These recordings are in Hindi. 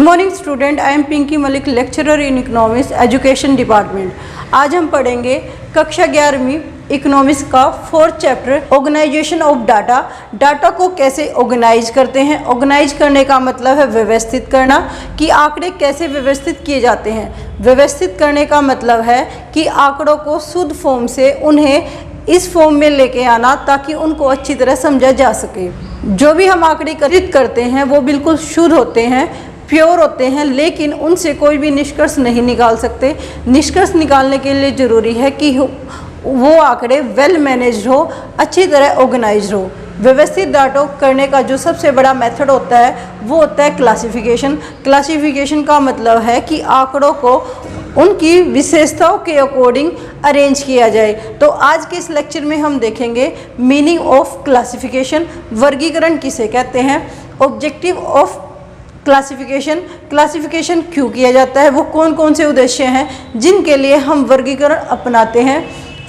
Good morning student, I am Pinky Malik, lecturer in economics education department. आज हम पढ़ेंगे कक्षा 11वीं इकोनॉमिक्स का 4th chapter organisation of data. Data को कैसे ऑर्गेनाइज करते हैं। ऑर्गेनाइज करने का मतलब है व्यवस्थित करना, कि आंकड़े कैसे व्यवस्थित किए जाते हैं। व्यवस्थित करने का मतलब है कि आंकड़ों को शुद्ध फॉर्म से उन्हें इस फॉर्म में लेके आना ताकि उनको अच्छी तरह समझा जा सके। जो भी हम आंकड़े एकत्रित करते हैं वो बिल्कुल शुद्ध होते हैं, प्योर होते हैं, लेकिन उनसे कोई भी निष्कर्ष नहीं निकाल सकते। निष्कर्ष निकालने के लिए ज़रूरी है कि वो आंकड़े वेल मैनेज्ड हो, अच्छी तरह ऑर्गेनाइज्ड हो। व्यवस्थित डाटा करने का जो सबसे बड़ा मेथड होता है वो होता है क्लासिफिकेशन। क्लासिफिकेशन का मतलब है कि आंकड़ों को उनकी विशेषताओं के अकॉर्डिंग अरेंज किया जाए। तो आज के इस लेक्चर में हम देखेंगे मीनिंग ऑफ क्लासिफिकेशन, वर्गीकरण किसे कहते हैं, ऑब्जेक्टिव ऑफ क्लासिफिकेशन, क्लासिफिकेशन क्यों किया जाता है, वो कौन कौन से उद्देश्य हैं जिनके लिए हम वर्गीकरण अपनाते हैं,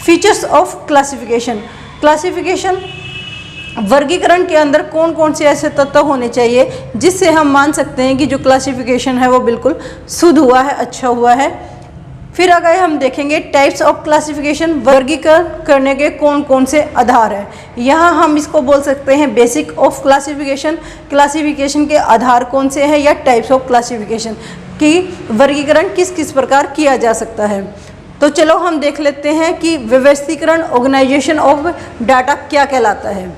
फीचर्स ऑफ क्लासिफिकेशन, क्लासिफिकेशन वर्गीकरण के अंदर कौन कौन से ऐसे तत्व होने चाहिए जिससे हम मान सकते हैं कि जो क्लासिफिकेशन है वो बिल्कुल शुद्ध हुआ है, अच्छा हुआ है। फिर अगर हम देखेंगे टाइप्स ऑफ क्लासिफिकेशन, वर्गीकरण करने के कौन कौन से आधार हैं। यहाँ हम इसको बोल सकते हैं बेसिक ऑफ क्लासिफिकेशन, क्लासिफिकेशन के आधार कौन से हैं, या टाइप्स ऑफ क्लासिफिकेशन की वर्गीकरण किस किस प्रकार किया जा सकता है। तो चलो हम देख लेते हैं कि व्यवस्थीकरण, ऑर्गेनाइजेशन ऑफ डाटा क्या कहलाता है।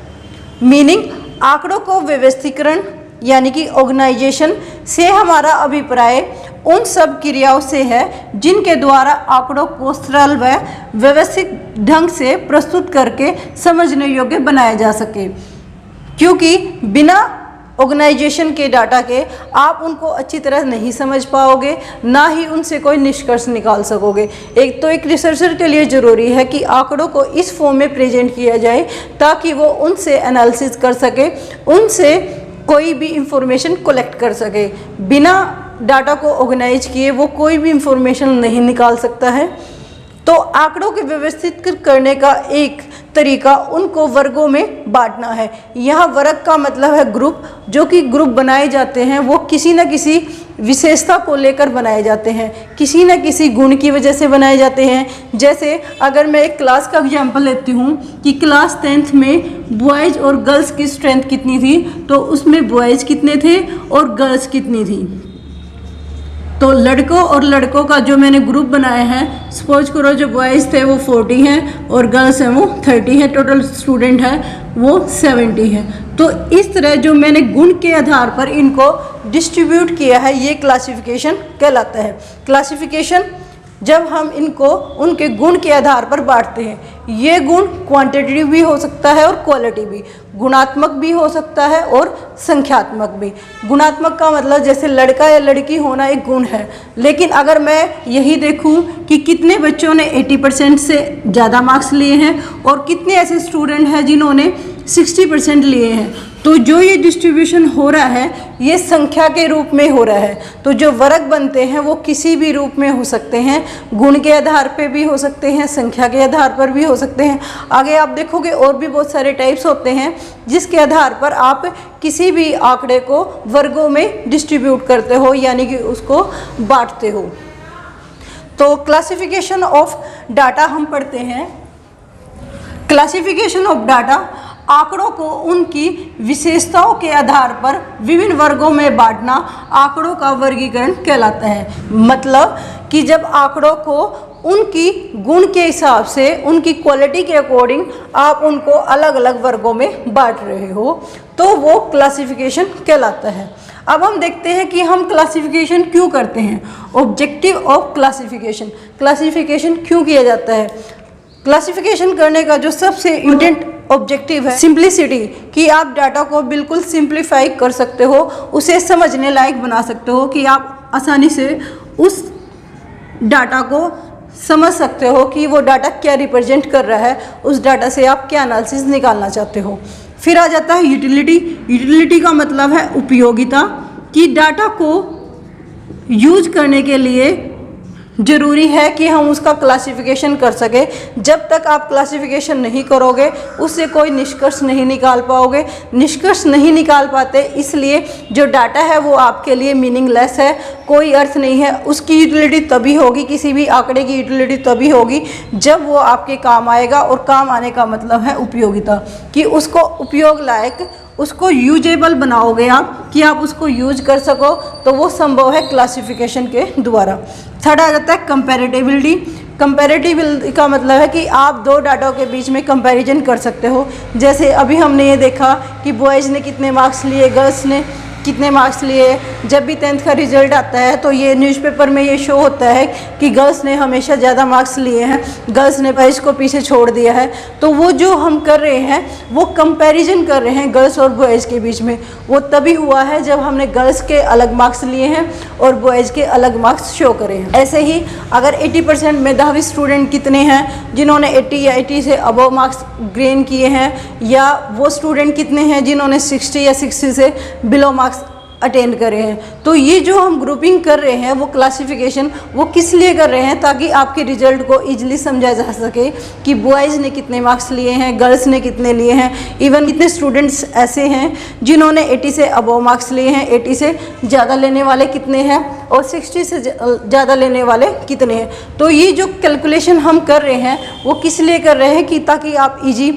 मीनिंग, आंकड़ों को व्यवस्थीकरण यानी कि ऑर्गेनाइजेशन से हमारा अभिप्राय उन सब क्रियाओं से है जिनके द्वारा आंकड़ों को सरल व व्यवस्थित ढंग से प्रस्तुत करके समझने योग्य बनाया जा सके। क्योंकि बिना ऑर्गेनाइजेशन के डाटा के आप उनको अच्छी तरह नहीं समझ पाओगे, ना ही उनसे कोई निष्कर्ष निकाल सकोगे। एक रिसर्चर के लिए ज़रूरी है कि आंकड़ों को इस फॉर्म में प्रेजेंट किया जाए ताकि वो उनसे एनालिसिस कर सके, उनसे कोई भी इंफॉर्मेशन कलेक्ट कर सके। बिना डाटा को ऑर्गेनाइज किए वो कोई भी इंफॉर्मेशन नहीं निकाल सकता है। तो आंकड़ों के व्यवस्थित करने का एक तरीका उनको वर्गों में बांटना है। यहाँ वर्ग का मतलब है ग्रुप। जो कि ग्रुप बनाए जाते हैं वो किसी न किसी विशेषता को लेकर बनाए जाते हैं, किसी न किसी गुण की वजह से बनाए जाते हैं। जैसे अगर मैं एक क्लास का एग्जांपल लेती हूँ कि क्लास 10th में बॉयज़ और गर्ल्स की स्ट्रेंथ कितनी थी, तो उसमें बॉयज़ कितने थे और गर्ल्स कितनी थी। तो लड़कों और लड़कों का जो मैंने ग्रुप बनाया है, सपोज करो जो बॉयज़ थे वो 40 हैं और गर्ल्स हैं वो 30 हैं, टोटल स्टूडेंट है वो 70 है। तो इस तरह जो मैंने गुण के आधार पर इनको डिस्ट्रीब्यूट किया है ये क्लासिफिकेशन कहलाता है। क्लासिफिकेशन जब हम इनको उनके गुण के आधार पर बांटते हैं, ये गुण क्वांटिटेटिव भी हो सकता है और क्वालिटी भी, गुणात्मक भी हो सकता है और संख्यात्मक भी। गुणात्मक का मतलब जैसे लड़का या लड़की होना एक गुण है, लेकिन अगर मैं यही देखूं कि कितने बच्चों ने 80% से ज़्यादा मार्क्स लिए हैं और कितने ऐसे स्टूडेंट हैं जिन्होंने 60% लिए हैं, तो जो ये डिस्ट्रीब्यूशन हो रहा है ये संख्या के रूप में हो रहा है। तो जो वर्ग बनते हैं वो किसी भी रूप में हो सकते हैं, गुण के आधार पे भी हो सकते हैं, संख्या के आधार पर भी हो सकते हैं। आगे आप देखोगे और भी बहुत सारे टाइप्स होते हैं जिसके आधार पर आप किसी भी आंकड़े को वर्गों में डिस्ट्रीब्यूट करते हो, यानी कि उसको बांटते हो। तो क्लासिफिकेशन ऑफ डाटा हम पढ़ते हैं। क्लासिफिकेशन ऑफ डाटा आंकड़ों को उनकी विशेषताओं के आधार पर विभिन्न वर्गों में बांटना आंकड़ों का वर्गीकरण कहलाता है। मतलब कि जब आंकड़ों को उनकी गुण के हिसाब से, उनकी क्वालिटी के अकॉर्डिंग आप उनको अलग अलग वर्गों में बांट रहे हो तो वो क्लासिफिकेशन कहलाता है। अब हम देखते हैं कि हम क्लासिफिकेशन क्यों करते हैं। ऑब्जेक्टिव ऑफ क्लासिफिकेशन, क्लासिफिकेशन क्यों किया जाता है। क्लासिफिकेशन करने का जो सबसे इम्पोर्टेंट ऑब्जेक्टिव है सिंप्लिसिटी, कि आप डाटा को बिल्कुल सिंप्लीफाई कर सकते हो, उसे समझने लायक बना सकते हो, कि आप आसानी से उस डाटा को समझ सकते हो कि वो डाटा क्या रिप्रेजेंट कर रहा है, उस डाटा से आप क्या एनालिसिस निकालना चाहते हो। फिर आ जाता है यूटिलिटी। यूटिलिटी का मतलब है उपयोगिता, कि डाटा को यूज करने के लिए ज़रूरी है कि हम उसका क्लासिफिकेशन कर सकें। जब तक आप क्लासिफिकेशन नहीं करोगे उससे कोई निष्कर्ष नहीं निकाल पाओगे। निष्कर्ष नहीं निकाल पाते इसलिए जो डाटा है वो आपके लिए मीनिंगलेस है, कोई अर्थ नहीं है। उसकी यूटिलिटी तभी होगी, किसी भी आंकड़े की यूटिलिटी तभी होगी जब वो आपके काम आएगा। और काम आने का मतलब है उपयोगिता, कि उसको उपयोग लायक, उसको यूजेबल बनाओगे आप, कि आप उसको यूज कर सको, तो वो संभव है क्लासिफिकेशन के द्वारा। थर्ड आ जाता है कंपैरेटिबिलिटी। कंपैरेटिबिलिटी का मतलब है कि आप दो डाटा के बीच में कंपैरिजन कर सकते हो। जैसे अभी हमने ये देखा कि बॉयज़ ने कितने मार्क्स लिए, गर्ल्स ने कितने मार्क्स लिए। जब भी 10th का रिजल्ट आता है तो ये न्यूज़पेपर में ये शो होता है कि गर्ल्स ने हमेशा ज़्यादा मार्क्स लिए हैं, गर्ल्स ने बॉयज़ को पीछे छोड़ दिया है। तो वो जो हम कर रहे हैं वो कंपैरिजन कर रहे हैं गर्ल्स और बॉयज़ के बीच में। वो तभी हुआ है जब हमने गर्ल्स के अलग मार्क्स लिए हैं और बॉयज़ के अलग मार्क्स शो करे हैं। ऐसे ही अगर 80% मेधावी स्टूडेंट कितने हैं जिन्होंने 80 या 80 से अबव मार्क्स गेन किए हैं, या वो स्टूडेंट कितने हैं जिन्होंने 60 या 60 से बिलो मार्क्स अटेंड करे हैं। तो ये जो हम ग्रुपिंग कर रहे हैं वो क्लासिफिकेशन वो किस लिए कर रहे हैं, ताकि आपके रिजल्ट को इजीली समझा जा सके कि बॉयज़ ने कितने मार्क्स लिए हैं, गर्ल्स ने कितने लिए हैं। इवन कितने स्टूडेंट्स ऐसे हैं जिन्होंने 80 से अबव मार्क्स लिए हैं, 80 से ज़्यादा लेने वाले कितने हैं, और 60 से ज़्यादा लेने वाले कितने हैं। तो ये जो कैलकुलेशन हम कर रहे हैं वो किस लिए कर रहे हैं कि ताकि आप ईजी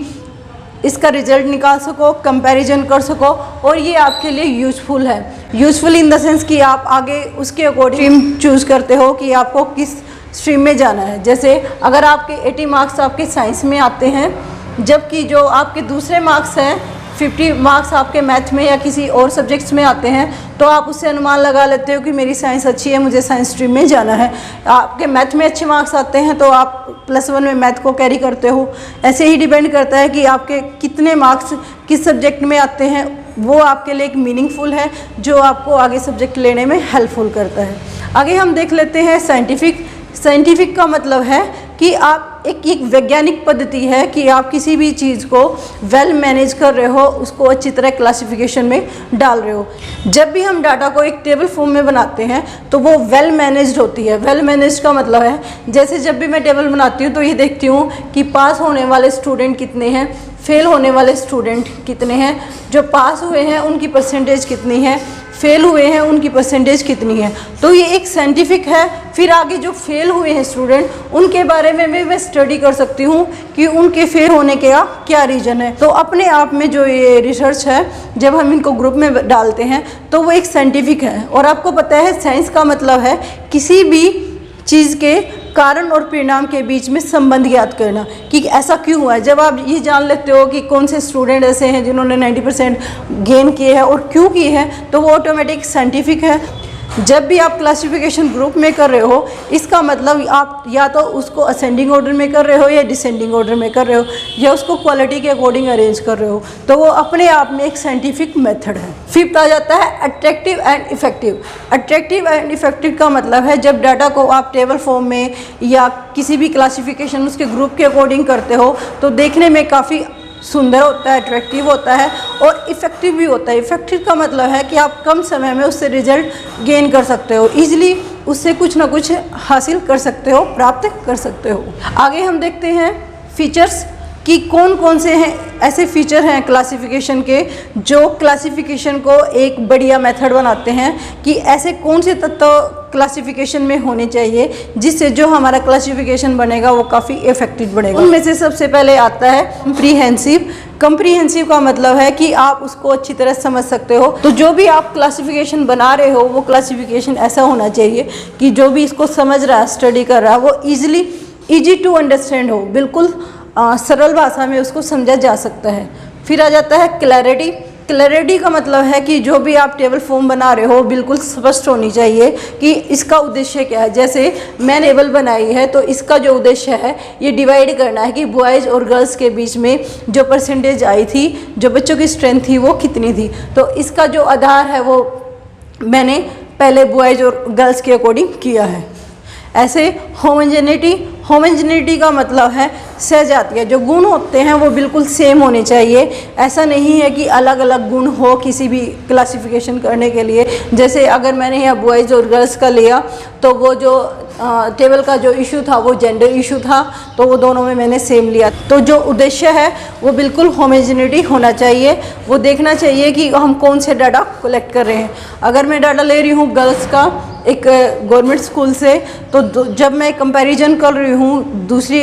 इसका रिजल्ट निकाल सको, कंपैरिजन कर सको, और ये आपके लिए यूज़फुल है। यूज़फुल इन द सेंस कि आप आगे उसके अकॉर्डिंग स्ट्रीम चूज़ करते हो कि आपको किस स्ट्रीम में जाना है। जैसे अगर आपके 80 मार्क्स आपके साइंस में आते हैं, जबकि जो आपके दूसरे मार्क्स हैं 50 मार्क्स आपके मैथ में या किसी और सब्जेक्ट्स में आते हैं, तो आप उससे अनुमान लगा लेते हो कि मेरी साइंस अच्छी है, मुझे साइंस स्ट्रीम में जाना है। आपके मैथ में अच्छे मार्क्स आते हैं तो आप +1 में मैथ को कैरी करते हो। ऐसे ही डिपेंड करता है कि आपके कितने मार्क्स किस सब्जेक्ट में आते हैं, वो आपके लिए एक मीनिंगफुल है जो आपको आगे सब्जेक्ट लेने में हेल्पफुल करता है। आगे हम देख लेते हैं साइंटिफिक। साइंटिफिक का मतलब है कि आप एक वैज्ञानिक पद्धति है कि आप किसी भी चीज़ को वेल मैनेज कर रहे हो, उसको अच्छी तरह क्लासिफिकेशन में डाल रहे हो। जब भी हम डाटा को एक टेबल फॉर्म में बनाते हैं तो वो वेल मैनेज्ड होती है। वेल मैनेज्ड का मतलब है, जैसे जब भी मैं टेबल बनाती हूँ तो ये देखती हूँ कि पास होने वाले स्टूडेंट कितने हैं, फेल होने वाले स्टूडेंट कितने हैं, जो पास हुए हैं उनकी परसेंटेज कितनी है, फेल हुए हैं उनकी परसेंटेज कितनी है। तो ये एक साइंटिफिक है। फिर आगे जो फेल हुए हैं स्टूडेंट उनके बारे में भी मैं स्टडी कर सकती हूँ कि उनके फेल होने का क्या रीज़न है। तो अपने आप में जो ये रिसर्च है, जब हम इनको ग्रुप में डालते हैं तो वो एक साइंटिफिक है। और आपको पता है साइंस का मतलब है किसी भी चीज़ के कारण और परिणाम के बीच में संबंध ज्ञात करना कि ऐसा क्यों हुआ है। जब आप ये जान लेते हो कि कौन से स्टूडेंट ऐसे हैं जिन्होंने 90% गेन किए हैं और क्यों किए हैं, तो वो ऑटोमेटिक साइंटिफिक है। जब भी आप क्लासिफिकेशन ग्रुप में कर रहे हो, इसका मतलब आप या तो उसको असेंडिंग ऑर्डर में कर रहे हो या डिसेंडिंग ऑर्डर में कर रहे हो, या उसको क्वालिटी के अकॉर्डिंग अरेंज कर रहे हो। तो वो अपने आप में एक साइंटिफिक मेथड है। फिफ्थ आ जाता है attractive and effective. Attractive and effective का मतलब है जब डाटा को आप टेबल फॉर्म में या किसी भी क्लासिफिकेशन उसके ग्रुप के अकॉर्डिंग करते हो तो देखने में काफ़ी सुंदर होता है, अट्रैक्टिव होता है और इफ़ेक्टिव भी होता है। इफ़ेक्टिव का मतलब है कि आप कम समय में उससे रिजल्ट गेन कर सकते हो, ईजिली उससे कुछ ना कुछ हासिल कर सकते हो, प्राप्त कर सकते हो। आगे हम देखते हैं फीचर्स कि कौन कौन से हैं ऐसे फीचर हैं क्लासिफिकेशन के जो क्लासिफिकेशन को एक बढ़िया मेथड बनाते हैं, कि ऐसे कौन से तत्व क्लासिफिकेशन में होने चाहिए जिससे जो हमारा क्लासिफिकेशन बनेगा वो काफ़ी इफेक्टिव बनेगा। उनमें से सबसे पहले आता है कंप्रीहेंसिव। कंप्रीहेंसिव का मतलब है कि आप उसको अच्छी तरह समझ सकते हो। तो जो भी आप क्लासिफिकेशन बना रहे हो वो क्लासिफिकेशन ऐसा होना चाहिए कि जो भी इसको समझ रहा है, स्टडी कर रहा है, वो ईजी टू अंडरस्टैंड हो, बिल्कुल सरल भाषा में उसको समझा जा सकता है। फिर आ जाता है क्लैरिटी। क्लैरिटी का मतलब है कि जो भी आप टेबल फॉर्म बना रहे हो बिल्कुल स्पष्ट होनी चाहिए कि इसका उद्देश्य क्या है। जैसे मैं टेबल बनाई है तो इसका जो उद्देश्य है ये डिवाइड करना है कि बॉयज़ और गर्ल्स के बीच में जो परसेंटेज आई थी, जो बच्चों की स्ट्रेंथ थी वो कितनी थी। तो इसका जो आधार है वो मैंने पहले बॉयज़ और गर्ल्स के अकॉर्डिंग किया है। ऐसे होमोजेनिटी का मतलब है सहजातीय जो गुण होते हैं वो बिल्कुल सेम होने चाहिए। ऐसा नहीं है कि अलग अलग गुण हो किसी भी क्लासिफिकेशन करने के लिए। जैसे अगर मैंने यहाँ बॉयज़ और गर्ल्स का लिया तो वो जो टेबल का जो इशू था वो जेंडर इशू था, तो वो दोनों में मैंने सेम लिया। तो जो उद्देश्य है वो बिल्कुल होमोजेनिटी होना चाहिए। वो देखना चाहिए कि हम कौन से डाटा कलेक्ट कर रहे हैं। अगर मैं डाटा ले रही हूँ गर्ल्स का एक गवर्नमेंट स्कूल से, तो जब मैं कंपैरिजन कर रही हूँ दूसरी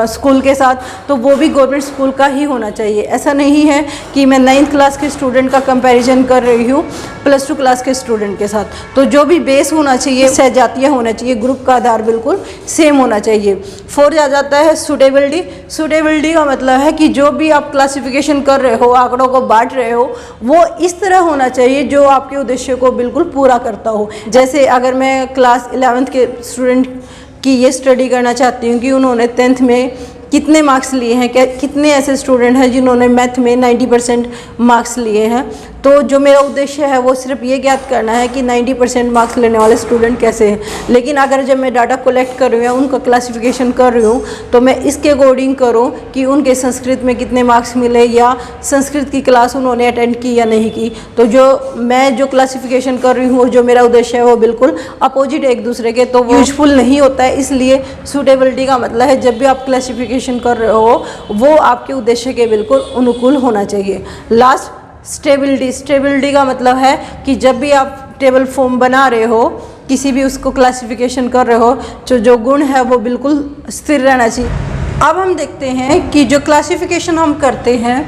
स्कूल के साथ, तो वो भी गवर्नमेंट स्कूल का ही होना चाहिए। ऐसा नहीं है कि मैं 9th क्लास के स्टूडेंट का कंपैरिजन कर रही हूँ +2 क्लास के स्टूडेंट के साथ। तो जो भी बेस होना चाहिए सहजातीय होना चाहिए, ग्रुप का आधार बिल्कुल सेम होना चाहिए। 4 आ जाता है सूटेबिलिटी। सूटेबिलिटी का मतलब है कि जो भी आप क्लासिफिकेशन कर रहे हो, आंकड़ों को बांट रहे हो, वो इस तरह होना चाहिए जो आपके उद्देश्य को बिल्कुल पूरा करता हो। जैसे अगर मैं क्लास 11th के स्टूडेंट की ये स्टडी करना चाहती हूँ कि उन्होंने 10th में कितने मार्क्स लिए हैं, कितने ऐसे स्टूडेंट हैं जिन्होंने मैथ में 90% मार्क्स लिए हैं, तो जो मेरा उद्देश्य है वो सिर्फ ये ज्ञात करना है कि 90% मार्क्स लेने वाले स्टूडेंट कैसे हैं। लेकिन अगर जब मैं डाटा कलेक्ट कर रही हूँ, उनका क्लासिफिकेशन कर रही हूँ, तो मैं इसके अकॉर्डिंग करूँ कि उनके संस्कृत में कितने मार्क्स मिले या संस्कृत की क्लास उन्होंने अटेंड की या नहीं की। तो जो मैं जो क्लासिफिकेशन कर रही हूँ, जो मेरा उद्देश्य है वो बिल्कुल अपोजिट एक दूसरे के, तो वो यूजफुल नहीं होता है। इसलिए सूटेबिलिटी का मतलब है जब भी आप क्लासिफिकेशन कर रहे हो वो आपके उद्देश्य के बिल्कुल अनुकूल होना चाहिए। Last stability. स्टेबिलिटी का मतलब है कि जब भी आप टेबल फॉर्म बना रहे हो, किसी भी उसको क्लासिफिकेशन कर रहे हो, तो जो गुण है वो बिल्कुल स्थिर रहना चाहिए। अब हम देखते हैं कि जो क्लासिफिकेशन हम करते हैं,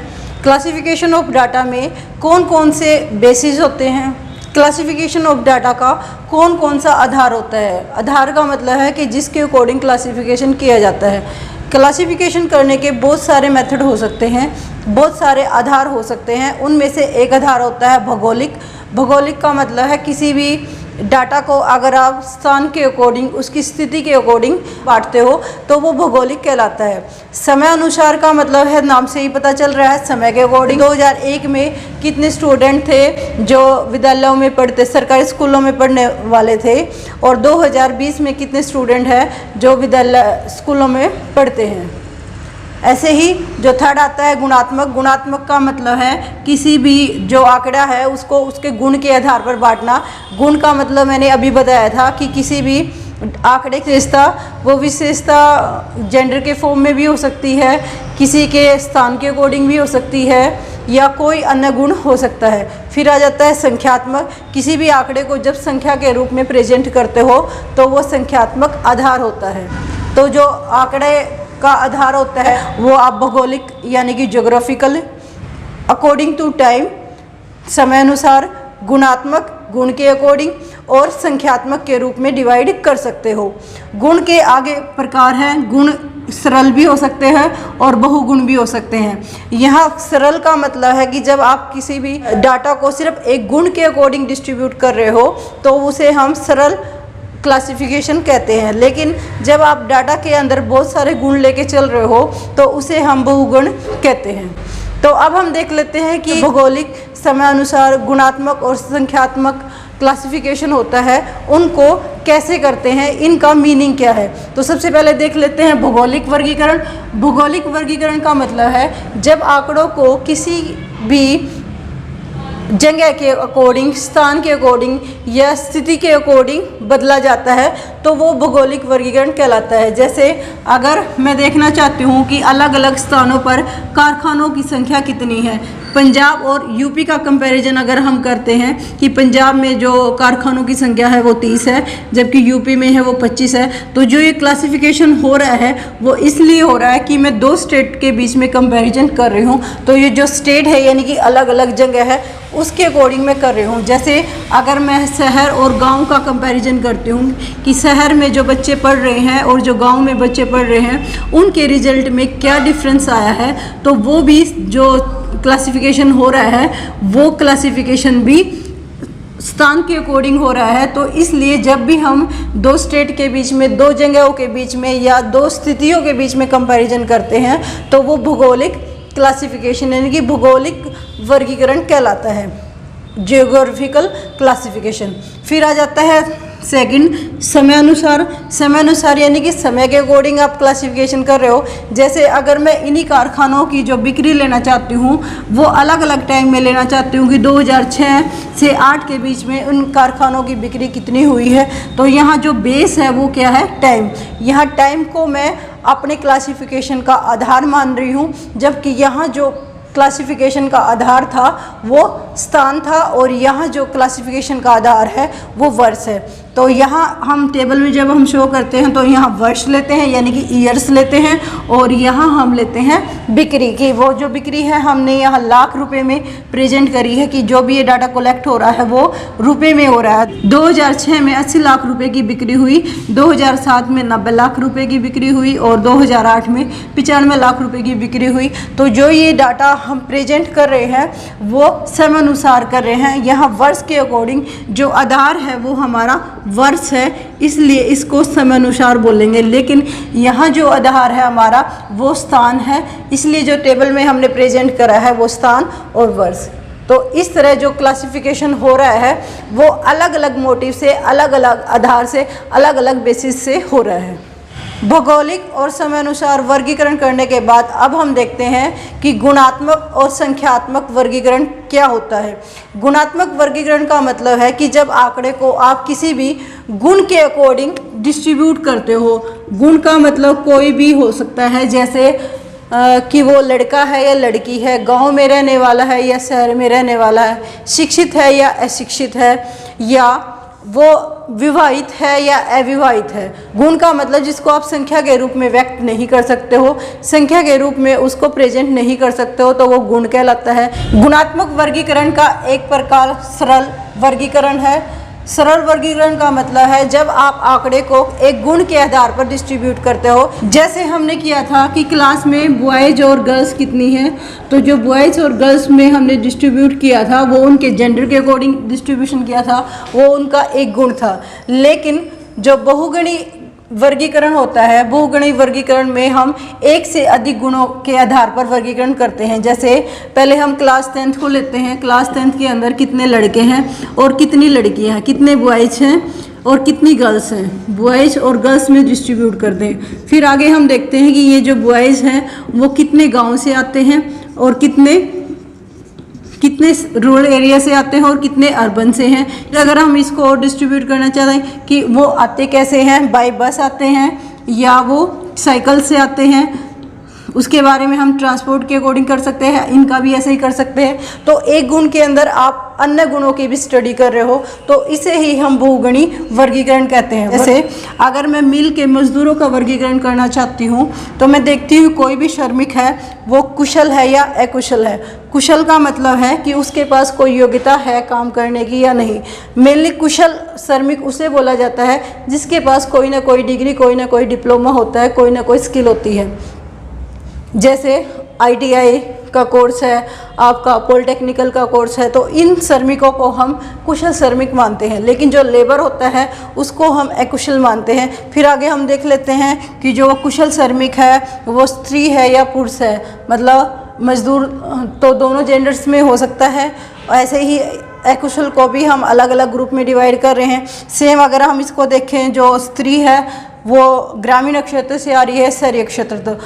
क्लासिफिकेशन ऑफ डाटा में कौन कौन से बेसिस होते हैं, क्लासिफिकेशन ऑफ डाटा का कौन कौन सा आधार होता है। आधार का मतलब है कि जिसके अकॉर्डिंग क्लासिफिकेशन किया जाता है। क्लासिफिकेशन करने के बहुत सारे मेथड हो सकते हैं, बहुत सारे आधार हो सकते हैं। उनमें से एक आधार होता है भौगोलिक। भौगोलिक का मतलब है किसी भी डाटा को अगर आप स्थान के अकॉर्डिंग, उसकी स्थिति के अकॉर्डिंग बांटते हो तो वो भौगोलिक कहलाता है। समय अनुसार का मतलब है, नाम से ही पता चल रहा है, समय के अकॉर्डिंग। 2001 में कितने स्टूडेंट थे जो विद्यालयों में पढ़ते, सरकारी स्कूलों में पढ़ने वाले थे, और 2020 में कितने स्टूडेंट हैं जो विद्यालय स्कूलों में पढ़ते हैं। ऐसे ही जो थर्ड आता है गुणात्मक। गुणात्मक का मतलब है किसी भी जो आंकड़ा है उसको उसके गुण के आधार पर बांटना। गुण का मतलब मैंने अभी बताया था कि किसी भी आंकड़े की विशेषता, वो विशेषता जेंडर के फॉर्म में भी हो सकती है, किसी के स्थान के अकॉर्डिंग भी हो सकती है, या कोई अन्य गुण हो सकता है। फिर आ जाता है संख्यात्मक। किसी भी आंकड़े को जब संख्या के रूप में प्रेजेंट करते हो तो वो संख्यात्मक आधार होता है। तो जो आंकड़े का आधार होता है वो आप भौगोलिक यानी कि ज्योग्राफिकल, अकॉर्डिंग टू टाइम समय अनुसार, गुणात्मक गुण के अकॉर्डिंग, और संख्यात्मक के रूप में डिवाइड कर सकते हो। गुण के आगे प्रकार हैं, गुण सरल भी हो सकते हैं और बहुगुण भी हो सकते हैं। यहाँ सरल का मतलब है कि जब आप किसी भी डाटा को सिर्फ एक गुण के अकॉर्डिंग डिस्ट्रीब्यूट कर रहे हो तो उसे हम सरल क्लासिफिकेशन कहते हैं। लेकिन जब आप डाटा के अंदर बहुत सारे गुण लेके चल रहे हो तो उसे हम बहुगुण कहते हैं। तो अब हम देख लेते हैं कि भौगोलिक, समय अनुसार, गुणात्मक और संख्यात्मक क्लासिफिकेशन होता है, उनको कैसे करते हैं, इनका मीनिंग क्या है। तो सबसे पहले देख लेते हैं भौगोलिक वर्गीकरण। भौगोलिक वर्गीकरण का मतलब है जब आंकड़ों को किसी भी जगह के अकॉर्डिंग, स्थान के अकॉर्डिंग या स्थिति के अकॉर्डिंग बदला जाता है तो वो भौगोलिक वर्गीकरण कहलाता है। जैसे अगर मैं देखना चाहती हूँ कि अलग अलग स्थानों पर कारखानों की संख्या कितनी है, पंजाब और यूपी का कंपैरिजन अगर हम करते हैं कि पंजाब में जो कारखानों की संख्या है वो 30 है जबकि यूपी में है वो 25 है, तो जो ये क्लासिफिकेशन हो रहा है वो इसलिए हो रहा है कि मैं दो स्टेट के बीच में कंपैरिजन कर रही हूँ। तो ये जो स्टेट है यानी कि अलग अलग जगह है उसके अकॉर्डिंग मैं कर रही हूँ। जैसे अगर मैं शहर और गांव का कंपैरिजन करती हूँ कि शहर में जो बच्चे पढ़ रहे हैं और जो गांव में बच्चे पढ़ रहे हैं उनके रिजल्ट में क्या डिफरेंस आया है, तो वो भी जो क्लासिफिकेशन हो रहा है वो क्लासिफिकेशन भी स्थान के अकॉर्डिंग हो रहा है। तो इसलिए जब भी हम दो स्टेट के बीच में, दो जगहों के बीच में या दो स्थितियों के बीच में कंपैरिजन करते हैं तो वो भौगोलिक क्लासिफिकेशन यानी कि भौगोलिक वर्गीकरण कहलाता है, जियोग्राफिकल क्लासिफिकेशन। फिर आ जाता है सेकंड समयानुसार यानी कि समय के अकॉर्डिंग आप क्लासिफिकेशन कर रहे हो। जैसे अगर मैं इन्हीं कारखानों की जो बिक्री लेना चाहती हूँ वो अलग अलग टाइम में लेना चाहती हूँ कि 2006 से 8 के बीच में उन कारखानों की बिक्री कितनी हुई है, तो यहाँ जो बेस है वो क्या है, टाइम। यहाँ टाइम को मैं अपने क्लासिफिकेशन का आधार मान रही हूँ, जबकि यहाँ जो क्लासिफिकेशन का आधार था वो स्थान था और यहाँ जो क्लासिफिकेशन का आधार है वो वर्ष है। तो यहाँ हम टेबल में जब हम शो करते हैं तो यहाँ वर्ष लेते हैं यानी कि ईयर्स लेते हैं, और यहाँ हम लेते हैं बिक्री की। वो जो बिक्री है हमने यहाँ लाख रुपए में प्रेजेंट करी है कि जो भी ये डाटा कलेक्ट हो रहा है वो रुपए में हो रहा है। 2006 में 80 लाख रुपए की बिक्री हुई, 2007 में 90 लाख रुपए की बिक्री हुई और 2008 में 95 लाख रुपए की बिक्री हुई। तो जो ये डाटा हम प्रेजेंट कर रहे हैं वो समयानुसार कर रहे हैं। यहाँ वर्ष के अकॉर्डिंग जो आधार है वो हमारा वर्ष है, इसलिए इसको समयानुसार बोलेंगे। लेकिन यहाँ जो आधार है हमारा वो स्थान है, इसलिए जो टेबल में हमने प्रेजेंट करा है वो स्थान और वर्ष। तो इस तरह जो क्लासिफिकेशन हो रहा है वो अलग अलग मोटिव से, अलग अलग आधार से, अलग अलग बेसिस से हो रहा है। भौगोलिक और समयानुसार वर्गीकरण करने के बाद अब हम देखते हैं कि गुणात्मक और संख्यात्मक वर्गीकरण क्या होता है। गुणात्मक वर्गीकरण का मतलब है कि जब आंकड़े को आप किसी भी गुण के अकॉर्डिंग डिस्ट्रीब्यूट करते हो। गुण का मतलब कोई भी हो सकता है, जैसे कि वो लड़का है या लड़की है, गांव में रहने वाला है या शहर में रहने वाला है, शिक्षित है या अशिक्षित है, या वो विवाहित है या अविवाहित है। गुण का मतलब जिसको आप संख्या के रूप में व्यक्त नहीं कर सकते हो, संख्या के रूप में उसको प्रेजेंट नहीं कर सकते हो, तो वो गुण कहलाता है। गुणात्मक वर्गीकरण का एक प्रकार सरल वर्गीकरण है। सरल वर्गीकरण का मतलब है जब आप आंकड़े को एक गुण के आधार पर डिस्ट्रीब्यूट करते हो। जैसे हमने किया था कि क्लास में बॉयज़ और गर्ल्स कितनी हैं, तो जो बॉयज़ और गर्ल्स में हमने डिस्ट्रीब्यूट किया था वो उनके जेंडर के अकॉर्डिंग डिस्ट्रीब्यूशन किया था, वो उनका एक गुण था। लेकिन जो बहुगुणी वर्गीकरण होता है, बहुगुणी वर्गीकरण में हम एक से अधिक गुणों के आधार पर वर्गीकरण करते हैं। जैसे पहले हम क्लास 10th को लेते हैं। क्लास 10th के अंदर कितने लड़के हैं और कितनी लड़कियां हैं, कितने बॉयज़ हैं और कितनी गर्ल्स हैं, बॉयज़ और गर्ल्स में डिस्ट्रीब्यूट करते हैं। फिर आगे हम देखते हैं कि ये जो बॉयज़ हैं वो कितने गाँव से आते हैं और कितने रूरल एरिया से आते हैं और कितने अर्बन से हैं। अगर हम इसको डिस्ट्रीब्यूट करना चाहते हैं कि वो आते कैसे हैं, बाय बस आते हैं या वो साइकिल से आते हैं, उसके बारे में हम ट्रांसपोर्ट के अकॉर्डिंग कर सकते हैं। इनका भी ऐसे ही कर सकते हैं। तो एक गुण के अंदर आप अन्य गुणों की भी स्टडी कर रहे हो, तो इसे ही हम बहुगुणी वर्गीकरण कहते हैं। जैसे अगर मैं मिल के मजदूरों का वर्गीकरण करना चाहती हूँ तो मैं देखती हूँ कोई भी श्रमिक है वो कुशल है या अकुशल है। कुशल का मतलब है कि उसके पास कोई योग्यता है काम करने की या नहीं। मेनली कुशल श्रमिक उसे बोला जाता है जिसके पास कोई ना कोई डिग्री, कोई ना कोई डिप्लोमा होता है, कोई ना कोई स्किल होती है। जैसे ITI का कोर्स है, आपका पॉलिटेक्निकल का कोर्स है, तो इन श्रमिकों को हम कुशल श्रमिक मानते हैं। लेकिन जो लेबर होता है उसको हम अकुशल मानते हैं। फिर आगे हम देख लेते हैं कि जो कुशल श्रमिक है वो स्त्री है या पुरुष है। मतलब मजदूर तो दोनों जेंडर्स में हो सकता है। ऐसे ही अकुशल को भी हम अलग अलग ग्रुप में डिवाइड कर रहे हैं। सेम अगर हम इसको देखें, जो स्त्री है वो ग्रामीण क्षेत्र से आ रही है शहरी क्षेत्र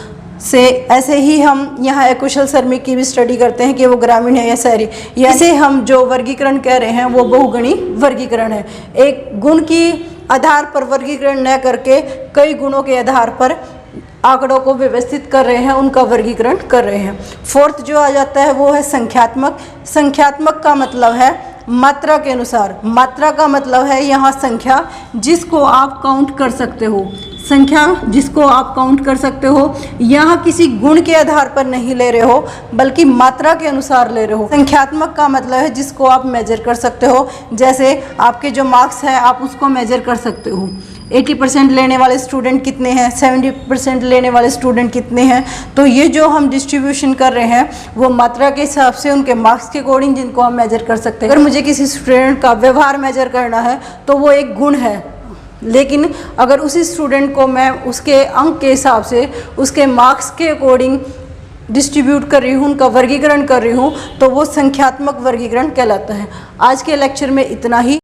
से, ऐसे ही हम यहाँ अकुशल श्रमिक की भी स्टडी करते हैं कि वो ग्रामीण है या शहरी। ऐसे हम जो वर्गीकरण कह रहे हैं वो बहुगुणी वर्गीकरण है। एक गुण की आधार पर वर्गीकरण न करके कई गुणों के आधार पर आंकड़ों को व्यवस्थित कर रहे हैं, उनका वर्गीकरण कर रहे हैं। फोर्थ जो आ जाता है वो है संख्यात्मक। संख्यात्मक का मतलब है मात्रा के अनुसार। मात्रा का मतलब है यहाँ संख्या जिसको आप काउंट कर सकते हो, संख्या जिसको आप काउंट कर सकते हो। यहाँ किसी गुण के आधार पर नहीं ले रहे हो बल्कि मात्रा के अनुसार ले रहे हो। संख्यात्मक का मतलब है जिसको आप मेजर कर सकते हो। जैसे आपके जो मार्क्स हैं आप उसको मेजर कर सकते हो। 80% लेने वाले स्टूडेंट कितने हैं, 70% लेने वाले स्टूडेंट कितने हैं। तो ये जो हम डिस्ट्रीब्यूशन कर रहे हैं वो मात्रा के हिसाब से उनके मार्क्स के अकॉर्डिंग जिनको हम मेजर कर सकते हैं। अगर मुझे किसी स्टूडेंट का व्यवहार मेजर करना है तो वो एक गुण है। लेकिन अगर उसी स्टूडेंट को मैं उसके अंक के हिसाब से, उसके मार्क्स के अकॉर्डिंग डिस्ट्रीब्यूट कर रही हूँ, उनका वर्गीकरण कर रही हूँ, तो वो संख्यात्मक वर्गीकरण कहलाता है। आज के लेक्चर में इतना ही।